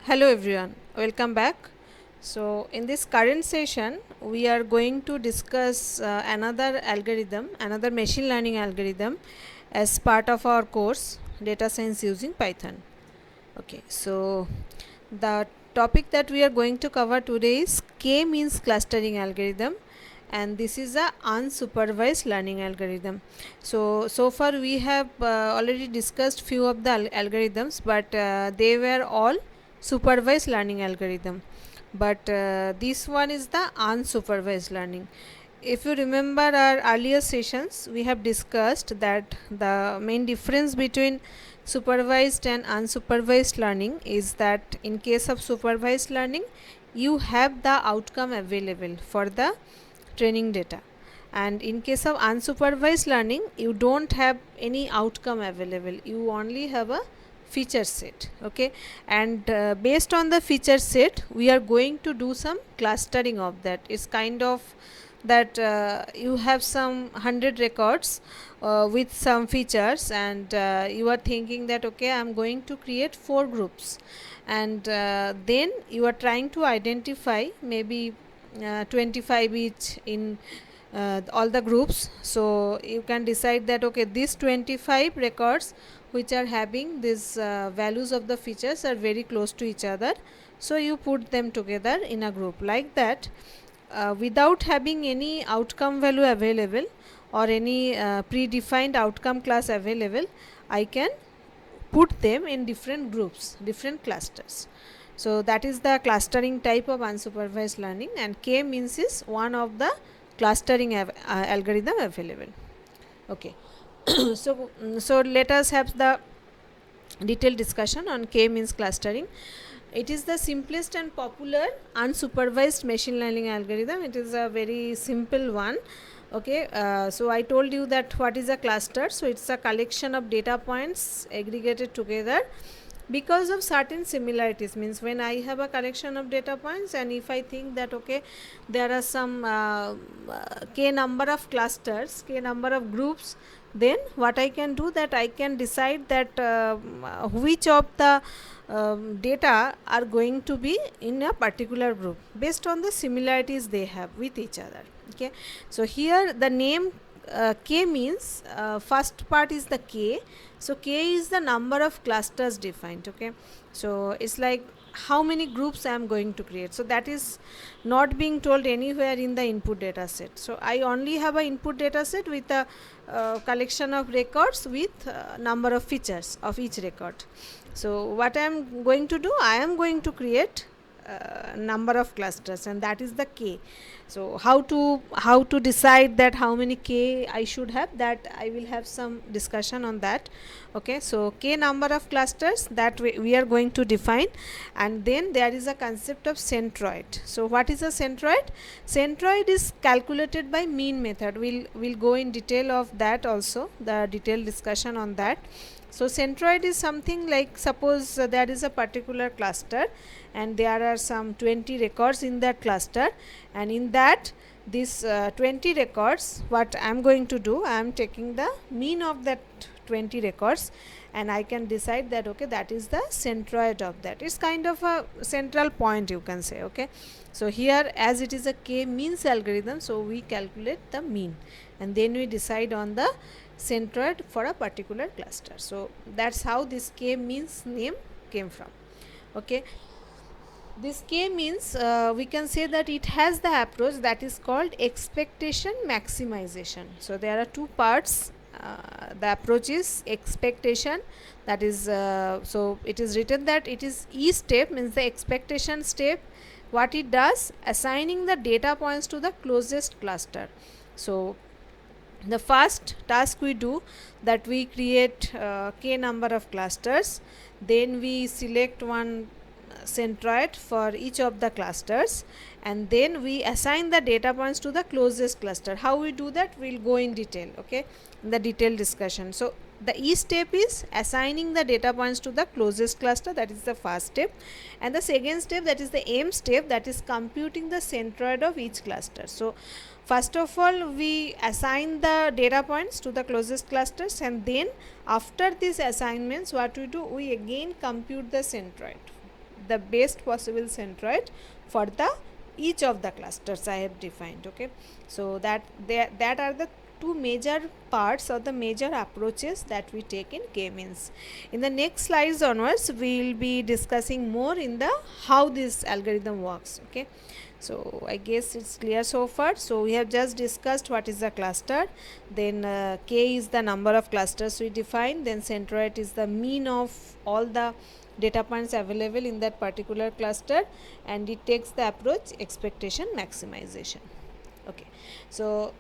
Hello everyone, welcome back. So, in this current session, we are going to discuss another machine learning algorithm as part of our course Data Science using Python. Okay, so the topic that we are going to cover today is K-means clustering algorithm, and this is a unsupervised learning algorithm. So far we have already discussed few of the algorithms, but they were all supervised learning algorithm, but this one is the unsupervised learning. If you remember our earlier sessions, we have discussed that the main difference between supervised and unsupervised learning is that in case of supervised learning, you have the outcome available for the training data, and in case of unsupervised learning, you don't have any outcome available, you only have a feature set. Okay, and based on the feature set, we are going to do some clustering of that. It's kind of that you have some 100 records with some features, and you are thinking that okay, I'm going to create 4 groups, and then you are trying to identify maybe 25 each in all the groups. So you can decide that okay, these 25 records which are having these values of the features are very close to each other, so you put them together in a group like that. Without having any outcome value available or any predefined outcome class available, I can put them in different groups, different clusters. So that is the clustering type of unsupervised learning, and K-means is one of the clustering algorithm available. Okay. So let us have the detailed discussion on K-means clustering. It is the simplest and popular unsupervised machine learning algorithm. It is a very simple one. Okay, so I told you that what is a cluster. So it's a collection of data points aggregated together because of certain similarities. Means when I have a collection of data points, and if I think that okay, there are some k number of clusters, k number of groups, then what I can do, that I can decide that which of the data are going to be in a particular group based on the similarities they have with each other. Okay, so here the name k means first part is the k. So k is the number of clusters defined. Okay, so it's like how many groups I am going to create. So that is not being told anywhere in the input data set. So I only have a input data set with a collection of records with number of features of each record. So what I am going to do, I am going to create number of clusters, and that is the k. So how to decide that how many k I should have, that I will have some discussion on that. Okay, so k number of clusters that we are going to define, and then there is a concept of centroid. So what is a centroid? Centroid is calculated by mean method. We'll go in detail of that also, the detailed discussion on that. So centroid is something like, suppose there is a particular cluster and there are some 20 records in that cluster, and in that this 20 records, what I am going to do, I am taking the mean of that 20 records, and I can decide that okay, that is the centroid of that. It's kind of a central point, you can say. Okay, so here as it is a k-means algorithm, so we calculate the mean and then we decide on the centroid for a particular cluster. So that's how this k-means name came from. Okay, this k-means we can say that it has the approach that is called expectation maximization. So there are two parts. The approach is expectation, that is so it is written that it is E step, means the expectation step. What it does, assigning the data points to the closest cluster. So the first task we do, that we create k number of clusters, then we select one centroid for each of the clusters, and then we assign the data points to the closest cluster. How we do that, we'll go in detail. Okay, in the detailed discussion. So the E step is assigning the data points to the closest cluster, that is the first step, and the second step, that is the M step, that is computing the centroid of each cluster. So first of all, we assign the data points to the closest clusters, and then after these assignments, what we do, we again compute the centroid. the best possible centroid for the each of the clusters I have defined. Okay, so that are the two major parts or the major approaches that we take in k-means. In the next slides onwards, we will be discussing more in the how this algorithm works. Okay, so I guess it's clear so far. So we have just discussed what is the cluster, then k is the number of clusters we define, then centroid is the mean of all the data points available in that particular cluster, and it takes the approach expectation maximization. Okay, so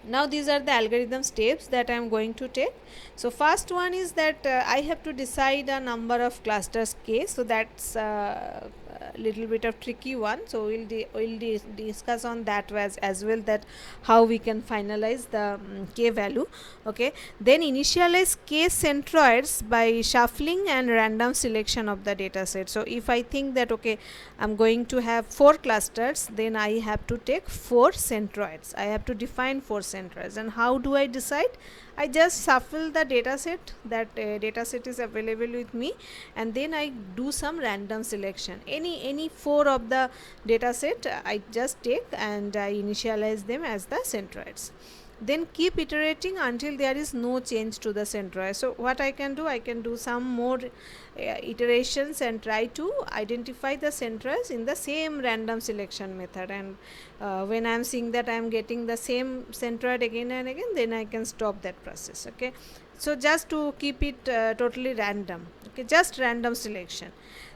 now these are the algorithm steps that I am going to take. So first one is that I have to decide a number of clusters k, so that's a little bit of tricky one, so we'll discuss on that as well, that how we can finalize the k value. Okay, then initialize k centroids by shuffling and random selection of the data set. So if I think that okay, I'm going to have 4 clusters, then I have to take 4 centroids. I have to define 4 centroids. And how do I decide? I just shuffle the data set, that data set is available with me, and then I do some random selection. Any 4 of the data set I just take and I initialize them as the centroids. Then keep iterating until there is no change to the centroid. So what I can do, I can do some more iterations and try to identify the centroids in the same random selection method, and when I am seeing that I am getting the same centroid again and again, then I can stop that process. Okay, so just to keep it totally random. Okay, just random selection.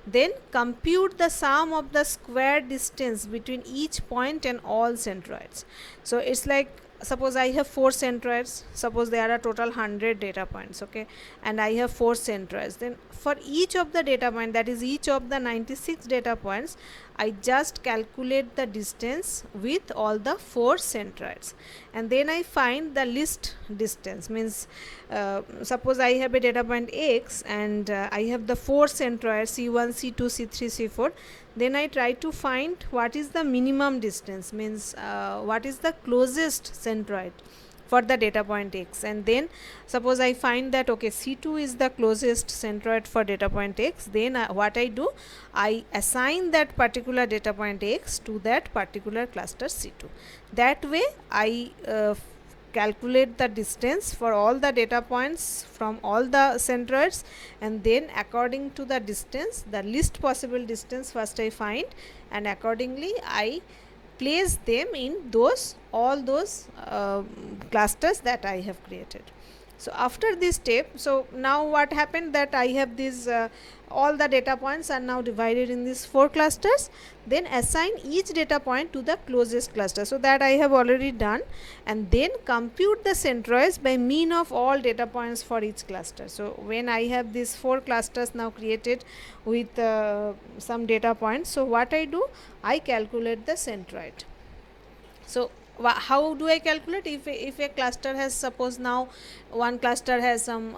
Then compute the sum of the square distance between each point and all centroids. So it's like, suppose I have 4 centroids, suppose there are total 100 data points. Okay, and I have 4 centroids, then for each of the data point, that is each of the 96 data points, I just calculate the distance with all the 4 centroids, and then I find the least distance. Means suppose I have a data point x, and I have the 4 centroids c1, c2, c3, c4, then I try to find what is the minimum distance, means what is the closest centroid for the data point x, and then suppose I find that okay, c2 is the closest centroid for data point x, then what I do, I assign that particular data point x to that particular cluster c2. That way I calculate the distance for all the data points from all the centroids, and then according to the distance, the least possible distance first I find, and accordingly I place them in all those clusters that I have created. So after this step, so now what happened, that I have these all the data points are now divided in these 4 clusters, then assign each data point to the closest cluster. So that I have already done, and then compute the centroids by mean of all data points for each cluster. So when I have these 4 clusters now created with some data points, so what I do, I calculate the centroid. So how do I calculate? If a cluster has, suppose now one cluster has some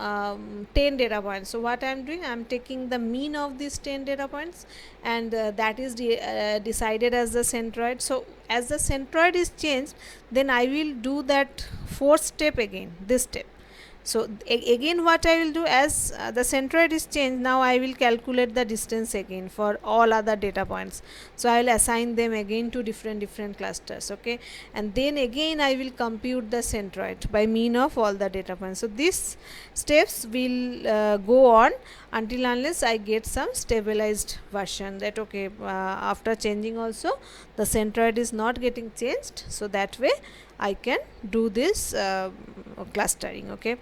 10 data points, so what I am doing, I am taking the mean of these 10 data points, and that is decided as the centroid. So as the centroid is changed, then I will do that 4th step again, this step. So again what I will do, as the centroid is changed, now I will calculate the distance again for all other data points. So I will assign them again to different clusters. Okay, and then again I will compute the centroid by mean of all the data points. So these steps will go on until unless I get some stabilized version, that okay, after changing also the centroid is not getting changed, so that way I can do this clustering. Okay,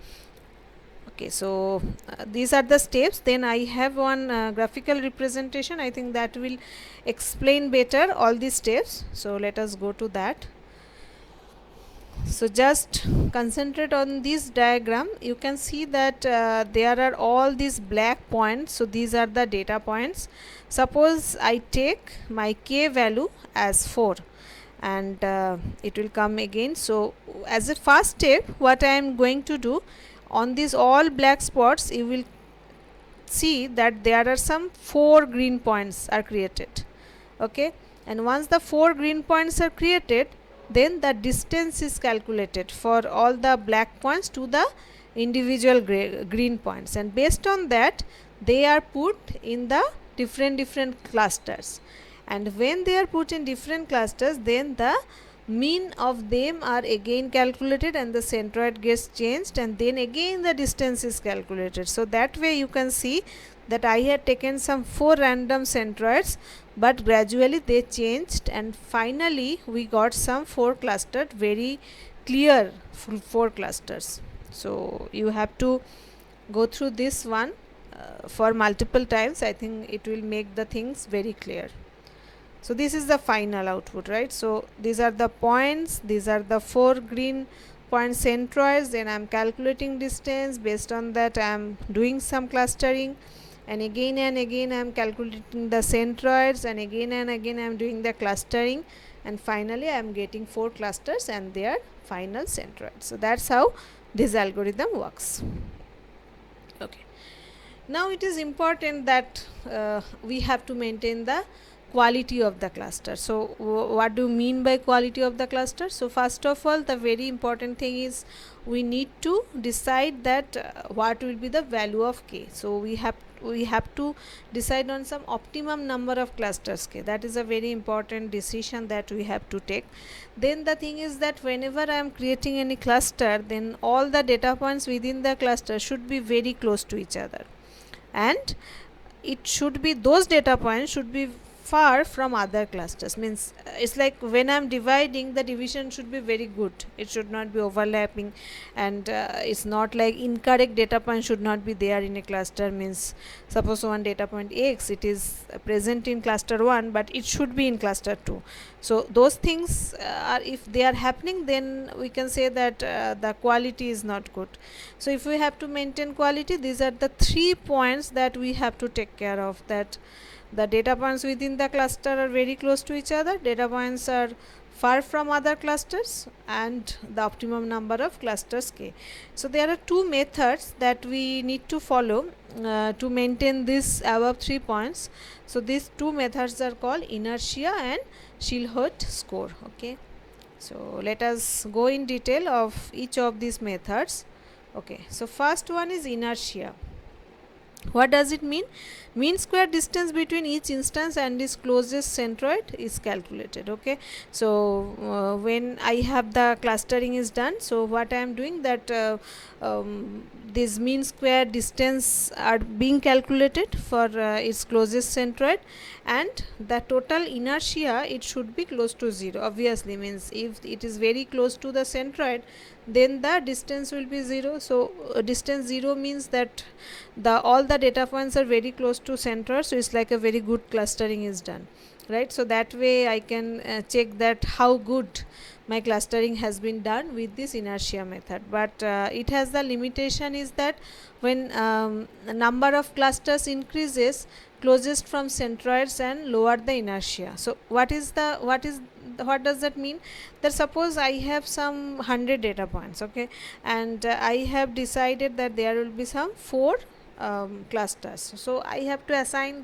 so these are the steps. Then I have one graphical representation, I think that will explain better all these steps. So let us go to that. So just concentrate on this diagram. You can see that there are all these black points, so these are the data points. Suppose I take my k value as 4, and it will come again. So as a first step, what I am going to do, on these all black spots you will see that there are some 4 green points are created. Okay, and once the 4 green points are created, then the distance is calculated for all the black points to the individual green points, and based on that they are put in the different clusters, and when they are put in different clusters, then the mean of them are again calculated and the centroid gets changed, and then again the distance is calculated. So that way you can see that I had taken some 4 random centroids, but gradually they changed, and finally we got some 4 clustered, very clear 4 clusters. So you have to go through this one for multiple times. I think it will make the things very clear. So this is the final output, right? So these are the points, these are the 4 green point centroids, then I am calculating distance. Based on that I am doing some clustering, and again I am calculating the centroids, and again I am doing the clustering, and finally I am getting 4 clusters and their final centroid. So that's how this algorithm works. Okay, now it is important that we have to maintain the quality of the cluster. So what do you mean by quality of the cluster? So first of all, the very important thing is we need to decide that what will be the value of k. So we have to decide on some optimum number of clusters k. That is a very important decision that we have to take. Then the thing is that whenever I am creating any cluster, then all the data points within the cluster should be very close to each other, and it should be, those data points should be far from other clusters. Means it's like when I'm dividing, the division should be very good, it should not be overlapping, and it's not like incorrect data point should not be there in a cluster. Means suppose one data point x, it is present in cluster 1 but it should be in cluster 2. So those things are, if they are happening, then we can say that the quality is not good. So if we have to maintain quality, these are the 3 points that we have to take care of, that the data points within the cluster are very close to each other, data points are far from other clusters, and the optimum number of clusters k. So there are 2 methods that we need to follow to maintain this above 3 points. So these 2 methods are called inertia and Schillholt score. Okay, so let us go in detail of each of these methods. Okay, so first one is inertia. What does it mean? Mean square distance between each instance and its closest centroid is calculated. Okay, so when I have the clustering is done, so what I am doing, that this mean square distance are being calculated for its closest centroid, and the total inertia, it should be close to 0. Obviously, means if it is very close to the centroid, then the distance will be 0. So distance 0 means that all the data points are very close to center, so it's like a very good clustering is done, right? So that way I can check that how good my clustering has been done with this inertia method. But it has the limitation is that when the number of clusters increases, closest from centroids and lower the inertia. So what does that mean? That suppose I have some 100 data points, okay, and I have decided that there will be some 4 clusters. So I have to assign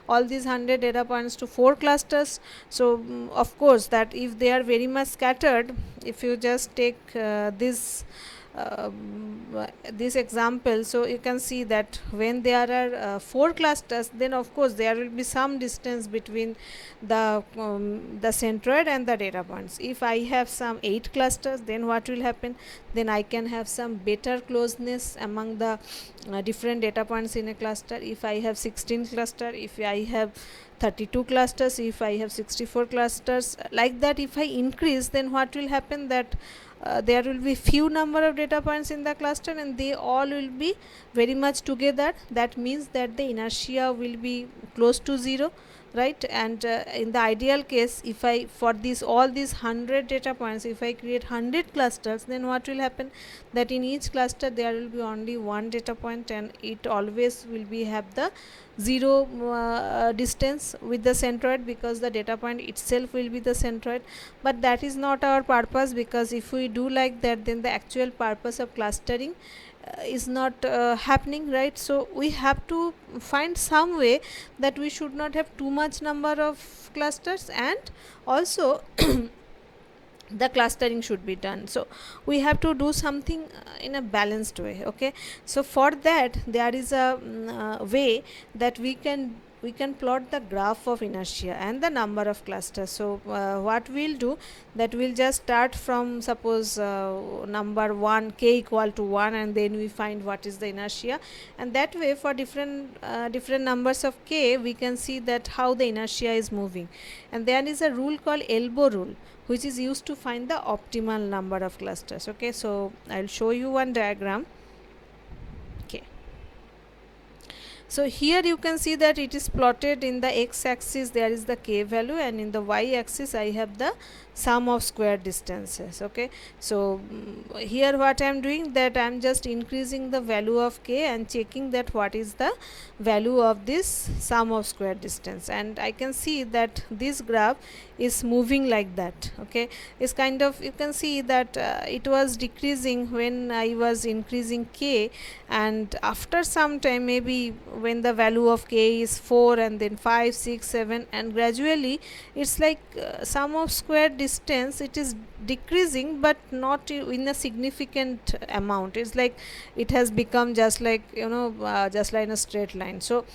all these 100 data points to 4 clusters. So of course, that if they are very much scattered, if you just take this example, so you can see that when there are 4 clusters, then of course there will be some distance between the centroid and the data points. If I have some 8 clusters, then what will happen? Then I can have some better closeness among the different data points in a cluster. If I have 16 cluster, if I have 32 clusters, if I have 64 clusters, like that if I increase, then what will happen, that there will be few number of data points in the cluster and they all will be very much together. That means that the inertia will be close to 0, right? And in the ideal case, if I for all these 100 data points, if I create 100 clusters, then what will happen, that in each cluster there will be only one data point, and it always will be have the 0 distance with the centroid, because the data point itself will be the centroid. But that is not our purpose, because if we do like that, then the actual purpose of clustering is not happening, right? So we have to find some way that we should not have too much number of clusters, and also the clustering should be done. So we have to do something in a balanced way. Okay, so for that there is a way that we can we can plot the graph of inertia and the number of clusters. So what we'll do, that we'll just start from, suppose number 1, k equal to 1, and then we find what is the inertia, and that way for different numbers of k we can see that how the inertia is moving. And there is a rule called elbow rule, which is used to find the optimal number of clusters. Okay, so I'll show you one diagram. Okay, so here you can see that it is plotted in the x-axis, there is the k value, and in the y-axis I have the sum of square distances. Okay, so here what I am doing, that I am just increasing the value of k and checking that what is the value of this sum of square distance, and I can see that this graph is moving like that. Okay, it's kind of, you can see that it was decreasing when I was increasing k, and after some time, maybe when the value of k is 4 and then 5, 6, 7, and gradually it's like sum of square distance, it is decreasing but not in a significant amount. It's like it has become just like, just like a straight line. So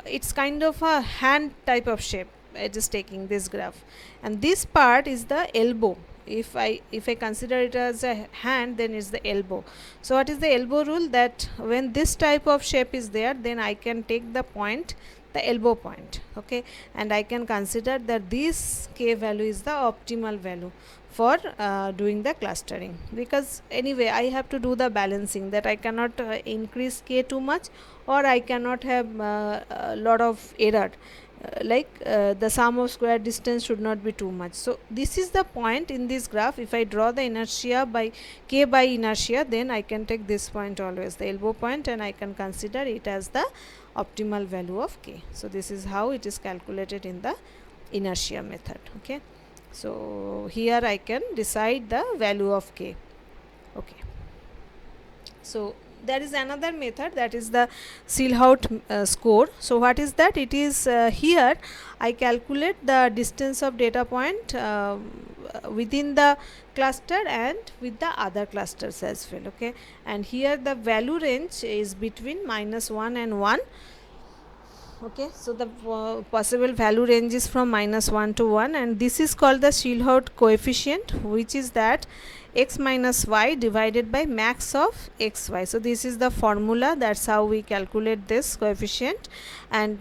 it's kind of a hand type of shape it is taking, this graph, and this part is the elbow. If I consider it as a hand, then it's the elbow. So what is the elbow rule, that when this type of shape is there, then I can take the point, the elbow point. Okay, and I can consider that this k value is the optimal value for doing the clustering, because anyway I have to do the balancing, that I cannot increase k too much, or I cannot have a lot of error, the sum of square distance should not be too much. So this is the point in this graph. If I draw the inertia by k by inertia, then I can take this point always, the elbow point, and I can consider it as the optimal value of k. So this is how it is calculated in the inertia method. Okay, so here I can decide the value of k. Okay, so there is another method, that is the Silhouette score. So what is that? It is here I calculate the distance of data point within the cluster and with the other clusters as well. Okay, and here the value range is between -1 and 1. Okay, so the possible value range is from -1 to 1, and this is called the Silhouette coefficient, which is that x minus y divided by max of xy. So this is the formula, that's how we calculate this coefficient, and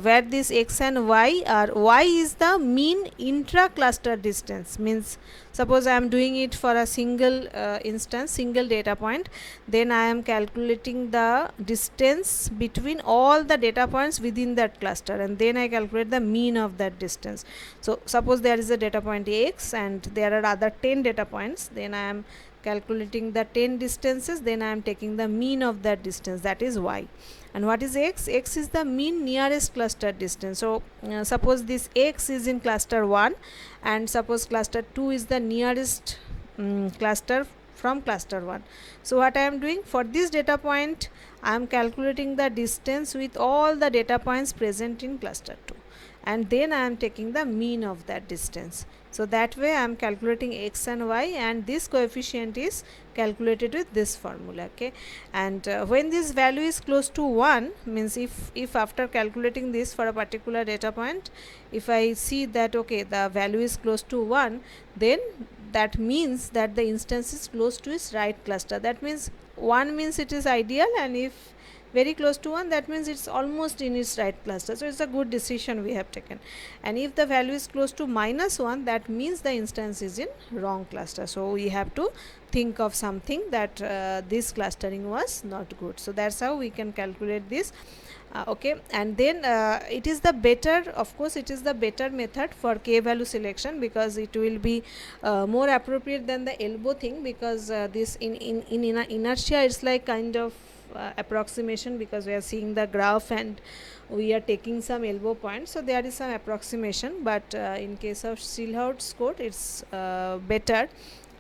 where this x and y are, y is the mean intra cluster distance, means suppose I am doing it for a single instance, single data point, then I am calculating the distance between all the data points within that cluster, and then I calculate the mean of that distance. So suppose there is a data point x and there are other 10 data points, then I am calculating the 10 distances, then I am taking the mean of that distance, that is y. And what is x? X is the mean nearest cluster distance. So suppose this x is in cluster 1, and suppose cluster 2 is the nearest cluster from cluster 1. So what I am doing, for this data point I am calculating the distance with all the data points present in cluster 2, and then I am taking the mean of that distance. So that way I am calculating x and y, and this coefficient is calculated with this formula. Okay, and when this value is close to 1, means if after calculating this for a particular data point, if I see that okay, the value is close to 1, then that means that the instance is close to its right cluster. That means 1 means it is ideal, and if very close to 1, that means it's almost in its right cluster. So it's a good decision we have taken. And if the value is close to -1, that means the instance is in wrong cluster. So we have to think of something that this clustering was not good. So that's how we can calculate this. Okay, and then it is the better, of course it is the better method for k value selection, because it will be more appropriate than the elbow thing, because this in inertia it's like kind of approximation, because we are seeing the graph and we are taking some elbow points, so there is some approximation. But in case of Silhouette score, it's better.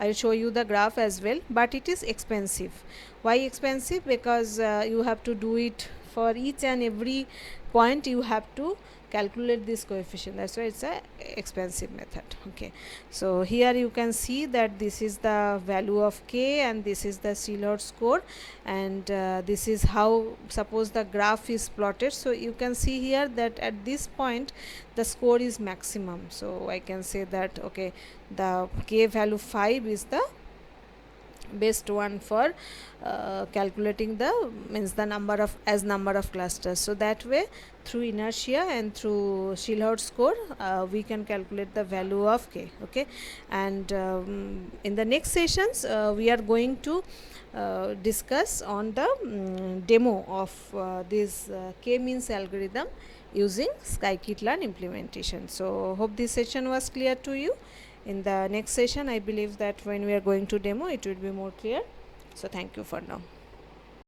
I'll show you the graph as well, but it is expensive. Why expensive? Because you have to do it for each and every point you have to calculate this coefficient. That's why it's a expensive method. Okay, so here you can see that this is the value of k and this is the Shillot score, and this is how, suppose the graph is plotted. So you can see here that at this point the score is maximum. So I can say that okay, the k value 5 is the best one for calculating the number of clusters. So that way, through inertia and through Shillot score, we can calculate the value of k. Okay, and in the next sessions we are going to discuss on the demo of this k-means algorithm using scikit-learn implementation. So hope this session was clear to you. In the next session, I believe that when we are going to demo, it will be more clear. So thank you for now.